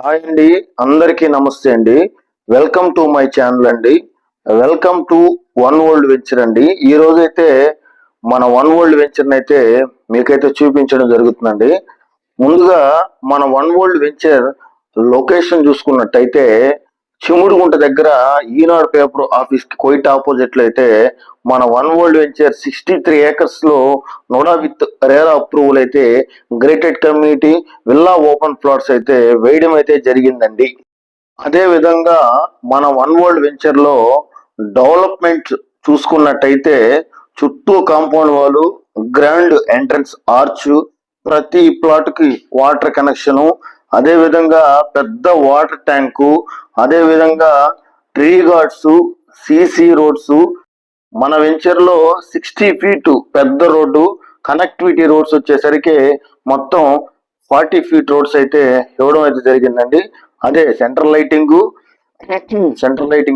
Hi అండి, అందరికీ నమస్తే అండి. వెల్కమ్ టు మై ఛానల్ అండి. Welcome to one world venture అండి. ఈ రోజైతే మన వన్ వరల్డ్ వెంచర్ అయితే మీకైతే చూపించడం జరుగుతుందండి. ముందుగా మన వన్ వరల్డ్ వెంచర్ లొకేషన్ చూసుకున్నట్టయితే చిముడుగుంట దగ్గర ఈనాడు పేపర్ ఆఫీస్ కి క్వైట్ ఆపోజిట్ లో అయితే మన వన్ వరల్డ్ వెంచర్ 63 acres లో నోడా విత్ రేరా అప్రూవల్ అయితే grated community villa open plots అయితే వేయడం అయితే జరిగిందండి. అదే విధంగా మన వన్ వరల్డ్ వెంచర్ లో డెవలప్మెంట్ చూసుకున్నట్టయితే చుట్టూ కాంపౌండ్ వాళ్ళు, గ్రాండ్ ఎంట్రన్స్ ఆర్చ్, ప్రతి ప్లాట్ కి వాటర్ కనెక్షను, అదే విధంగా పెద్ద వాటర్ ట్యాంకు, అదే విధంగా ట్రీ గార్డ్స్, సిసి రోడ్స్, మన వెంచర్ లో 60 feet పెద్ద రోడ్డు, కనెక్టివిటీ రోడ్స్ వచ్చేసరికి మొత్తం 40 feet రోడ్స్ అయితే ఇవ్వడం అయితే జరిగిందండి. అదే సెంట్రల్ లైటింగ్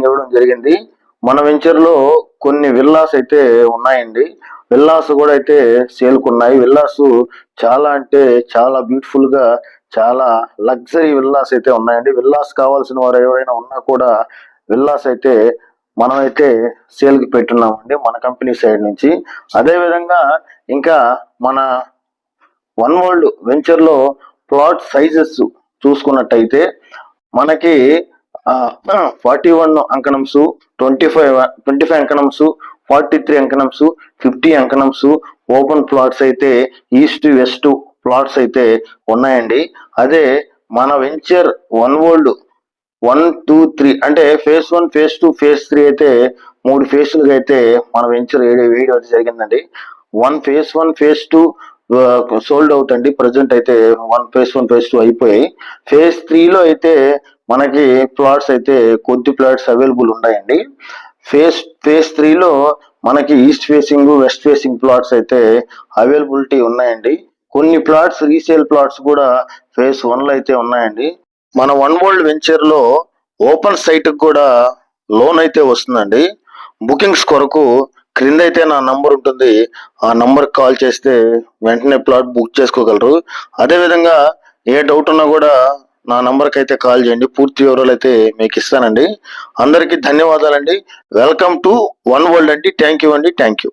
ఇవ్వడం జరిగింది. మన వెంచర్ లో కొన్ని విల్లాస్ అయితే ఉన్నాయండి. విల్లాస్ కూడా అయితే సేల్కున్నాయి. విల్లాస్ చాలా అంటే చాలా బ్యూటిఫుల్ గా, చాలా లగ్జరీ విల్లాస్ అయితే ఉన్నాయండి. విల్లాస్ కావాల్సిన వారు ఎవరైనా ఉన్నా కూడా విల్లాస్ అయితే మనమైతే సేల్కి పెట్టున్నామండి మన కంపెనీ సైడ్ నుంచి. అదే విధంగా ఇంకా మన వన్ వరల్డ్ వెంచర్ లో ప్లాట్ సైజెస్ చూసుకున్నట్టయితే మనకి 41 అంకణంస్, 25 అంకణంస్, 43 అంకణంస్, 50 అంకణంస్ ఓపెన్ ప్లాట్స్ అయితే ఈస్ట్ వెస్ట్ ప్లాట్స్ అయితే ఉన్నాయండి. అదే మన వెంచర్ వన్ వరల్డ్ 1, 2, 3 అంటే ఫేజ్ 1, ఫేజ్ 2, ఫేజ్ 3 అయితే 3 ఫేజ్లుగా అయితే మన వెంచర్ వేయడం జరిగిందండి. ఫేజ్ 1, ఫేజ్ 2 సోల్డ్ అవుట్ అండి. ప్రజెంట్ అయితే ఫేజ్ 1, ఫేజ్ 2 అయిపోయాయి. ఫేజ్ 3లో అయితే మనకి ప్లాట్స్ అయితే కొద్ది ప్లాట్స్ అవైలబుల్ ఉన్నాయండి. ఫేజ్ 3లో మనకి east facing, west facing plots అయితే అవైలబిలిటీ ఉన్నాయండి. కొన్ని ప్లాట్స్ రీసేల్ ప్లాట్స్ కూడా ఫేజ్ 1లో అయితే ఉన్నాయండి. మన వన్ వరల్డ్ వెంచర్ లో ఓపెన్ సైట్ కూడా లోన్ అయితే వస్తుందండి. బుకింగ్స్ కొరకు క్రింద అయితే నా నంబర్ ఉంటుంది. ఆ నంబర్ కాల్ చేస్తే వెంటనే ప్లాట్ బుక్ చేసుకోగలరు. అదే విధంగా ఏ డౌట్ ఉన్నా కూడా నా నంబర్కి అయితే కాల్ చేయండి. పూర్తి వివరాలు అయితే మీకు ఇస్తానండి. అందరికీ ధన్యవాదాలండి. వెల్కమ్ టు వన్ వరల్డ్ అండి. థ్యాంక్ యూ అండి. Thank you.